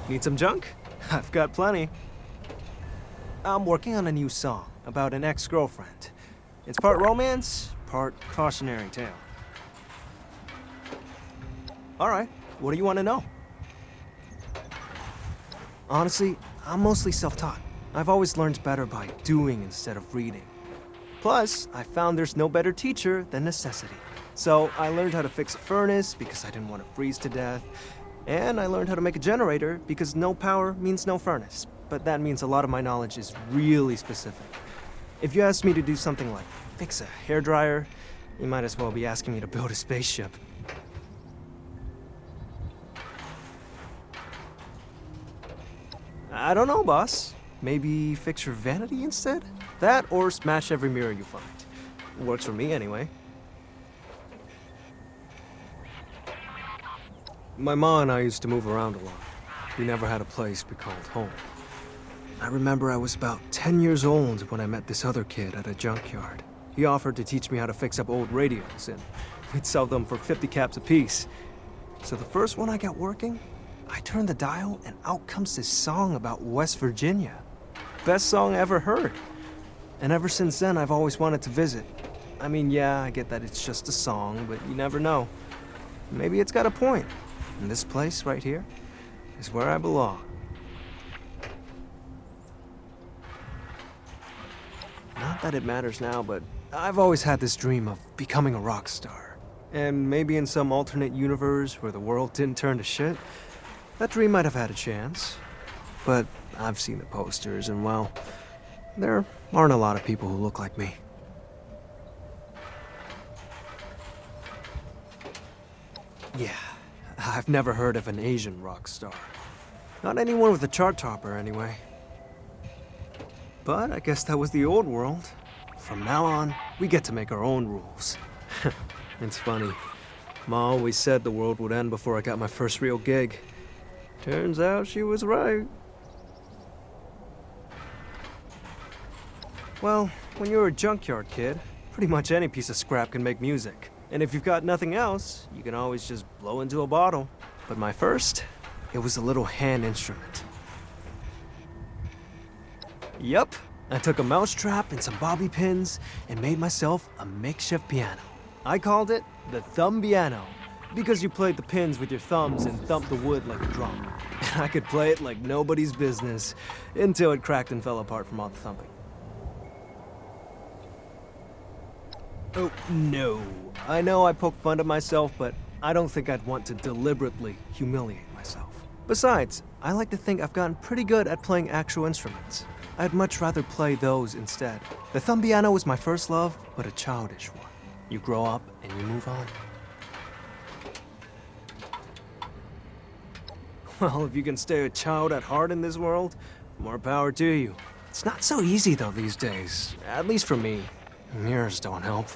Need some junk? I've got plenty. I'm working on a new song about an ex-girlfriend. It's part romance, part cautionary tale. All right, what do you want to know? Honestly, I'm mostly self-taught. I've always learned better by doing instead of reading. Plus, I found there's no better teacher than necessity. So I learned how to fix a furnace because I didn't want to freeze to death. And I learned how to make a generator because no power means no furnace. But that means a lot of my knowledge is really specific. If you asked me to do something like fix a hairdryer, you might as well be asking me to build a spaceship. I don't know, boss. Maybe fix your vanity instead? That or smash every mirror you find. Works for me anyway. My ma and I used to move around a lot. We never had a place we called home. I remember I was about 10 years old when I met this other kid at a junkyard. He offered to teach me how to fix up old radios, and we'd sell them for 50 caps apiece. So the first one I got working, I turned the dial and out comes this song about West Virginia. Best song I ever heard. And ever since then, I've always wanted to visit. I mean, yeah, I get that it's just a song, but you never know. Maybe it's got a point. And this place right here is where I belong. Not that it matters now, but I've always had this dream of becoming a rock star. And maybe in some alternate universe where the world didn't turn to shit, that dream might have had a chance. But I've seen the posters, and well, there aren't a lot of people who look like me. Yeah, I've never heard of an Asian rock star. Not anyone with a chart topper, anyway. But I guess that was the old world. From now on, we get to make our own rules. It's funny. Ma always said the world would end before I got my first real gig. Turns out she was right. Well, when you're a junkyard kid, pretty much any piece of scrap can make music. And if you've got nothing else, you can always just blow into a bottle. But my first, it was a little hand instrument. Yup, I took a mousetrap and some bobby pins and made myself a makeshift piano. I called it the thumb piano because you played the pins with your thumbs and thumped the wood like a drum. And I could play it like nobody's business until it cracked and fell apart from all the thumping. Oh, no. I know I poke fun at myself, but I don't think I'd want to deliberately humiliate myself. Besides, I like to think I've gotten pretty good at playing actual instruments. I'd much rather play those instead. The thumb piano was my first love, but a childish one. You grow up and you move on. Well, if you can stay a child at heart in this world, more power to you. It's not so easy though these days, at least for me. Mirrors don't help.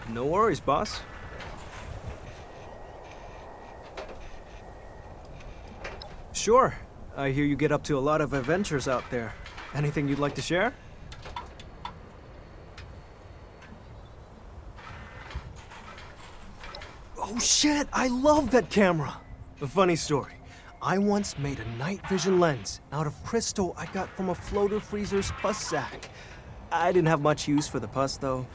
No worries, boss. Sure. I hear you get up to a lot of adventures out there. Anything you'd like to share? Oh shit, I love that camera! A funny story. I once made a night vision lens out of crystal I got from a floater freezer's pus sack. I didn't have much use for the pus though.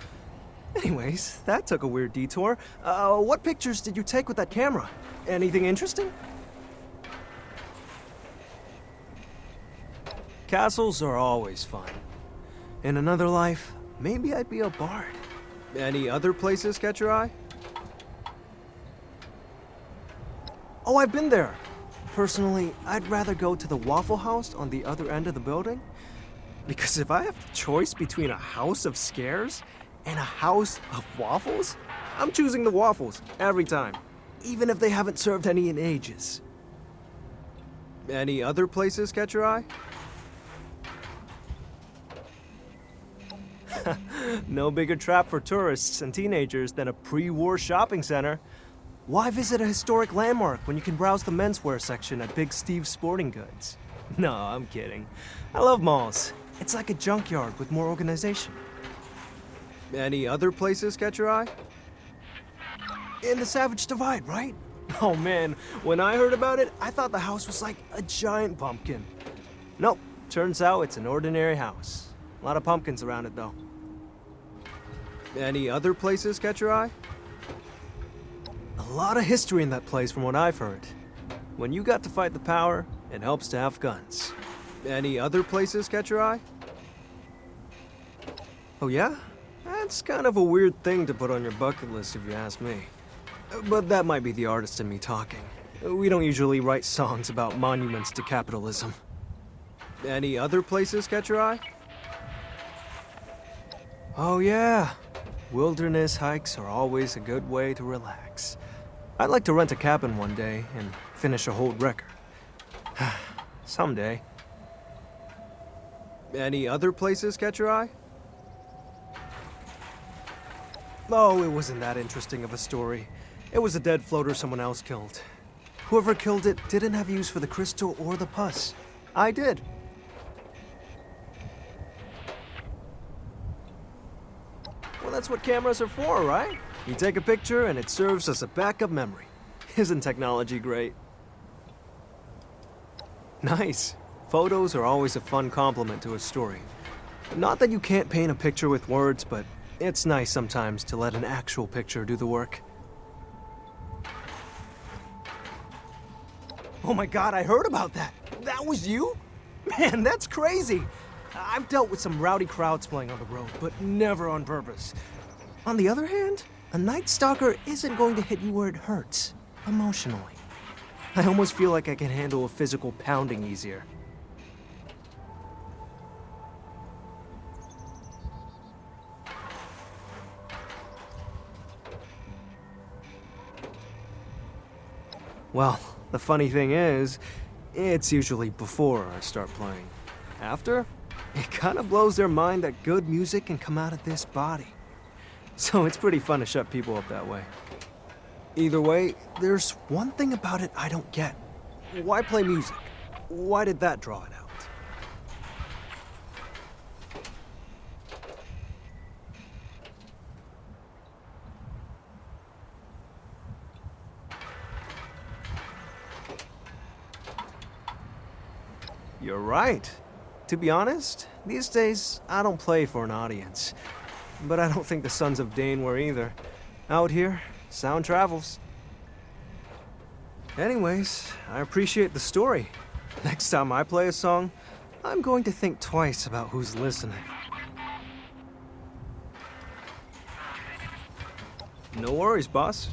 Anyways, that took a weird detour. What pictures did you take with that camera? Anything interesting? Castles are always fun. In another life, maybe I'd be a bard. Any other places catch your eye? Oh, I've been there. Personally, I'd rather go to the Waffle House on the other end of the building. Because if I have the choice between a house of scares and a house of waffles, I'm choosing the waffles every time. Even if they haven't served any in ages. Any other places catch your eye? No bigger trap for tourists and teenagers than a pre-war shopping center. Why visit a historic landmark when you can browse the menswear section at Big Steve's Sporting Goods? No, I'm kidding. I love malls. It's like a junkyard with more organization. Any other places catch your eye? In the Savage Divide, right? Oh man, when I heard about it, I thought the house was like a giant pumpkin. Nope, turns out it's an ordinary house. A lot of pumpkins around it, though. Any other places catch your eye? A lot of history in that place from what I've heard. When you got to fight the power, it helps to have guns. Any other places catch your eye? Oh yeah? That's kind of a weird thing to put on your bucket list if you ask me. But that might be the artist in me talking. We don't usually write songs about monuments to capitalism. Any other places catch your eye? Oh yeah. Wilderness hikes are always a good way to relax. I'd like to rent a cabin one day and finish a whole record. Someday. Any other places catch your eye? Oh, it wasn't that interesting of a story. It was a dead floater someone else killed. Whoever killed it didn't have use for the crystal or the pus. I did. Well, that's what cameras are for, right? You take a picture and it serves as a backup memory. Isn't technology great? Nice. Photos are always a fun complement to a story. Not that you can't paint a picture with words, but it's nice sometimes to let an actual picture do the work. Oh my god, I heard about that! That was you? Man, that's crazy! I've dealt with some rowdy crowds playing on the road, but never on purpose. On the other hand, a Night Stalker isn't going to hit you where it hurts, emotionally. I almost feel like I can handle a physical pounding easier. Well, the funny thing is, it's usually before I start playing. After, it kind of blows their mind that good music can come out of this body. So it's pretty fun to shut people up that way. Either way, there's one thing about it I don't get. Why play music? Why did that draw it out? You're right. To be honest, these days, I don't play for an audience. But I don't think the Sons of Dane were either. Out here, sound travels. Anyways, I appreciate the story. Next time I play a song, I'm going to think twice about who's listening. No worries, boss.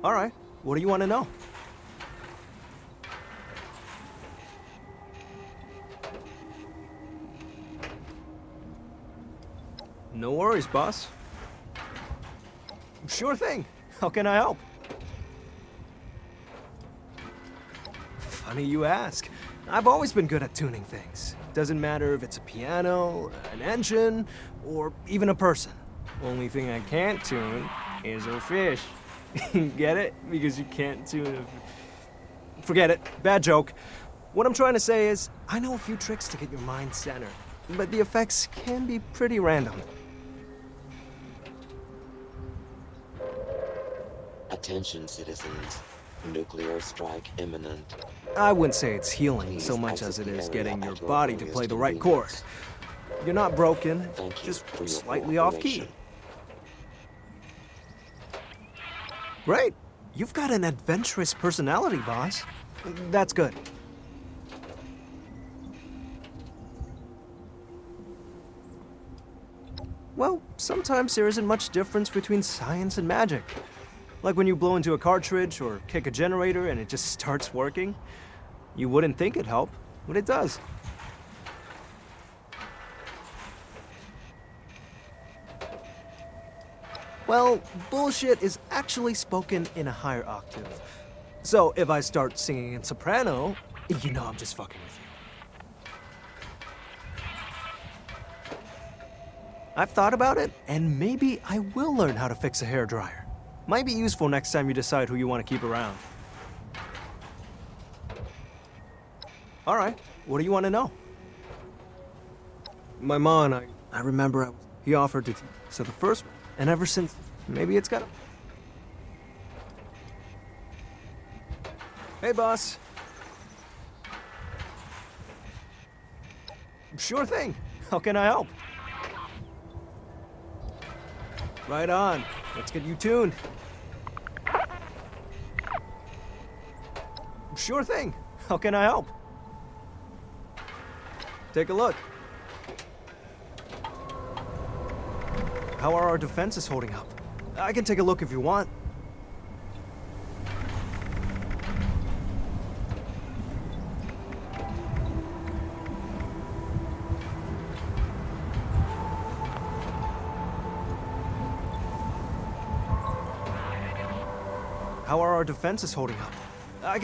All right. What do you want to know? No worries, boss. Sure thing. How can I help? Funny you ask. I've always been good at tuning things. Doesn't matter if it's a piano, an engine, or even a person. Only thing I can't tune is a fish. Get it? Because you can't tune a... Forget it. Bad joke. What I'm trying to say is, I know a few tricks to get your mind centered, but the effects can be pretty random. Attention, citizens. Nuclear strike imminent. I wouldn't say it's healing so much as it is getting your body to play the right chord. You're not broken, just slightly off-key. Great. You've got an adventurous personality, boss. That's good. Well, sometimes there isn't much difference between science and magic. Like when you blow into a cartridge or kick a generator and it just starts working. You wouldn't think it'd help, but it does. Well, bullshit is actually spoken in a higher octave. So if I start singing in soprano, you know I'm just fucking with you. I've thought about it, and maybe I will learn how to fix a hairdryer. Might be useful next time you decide who you want to keep around. All right, what do you want to know? My mom, I remember He offered to. So the first one, and ever since, maybe it's got. Hey, boss. Sure thing. How can I help? Right on. Let's get you tuned. Sure thing. How can I help? Take a look. How are our defenses holding up? I can take a look if you want. How are our defenses holding up?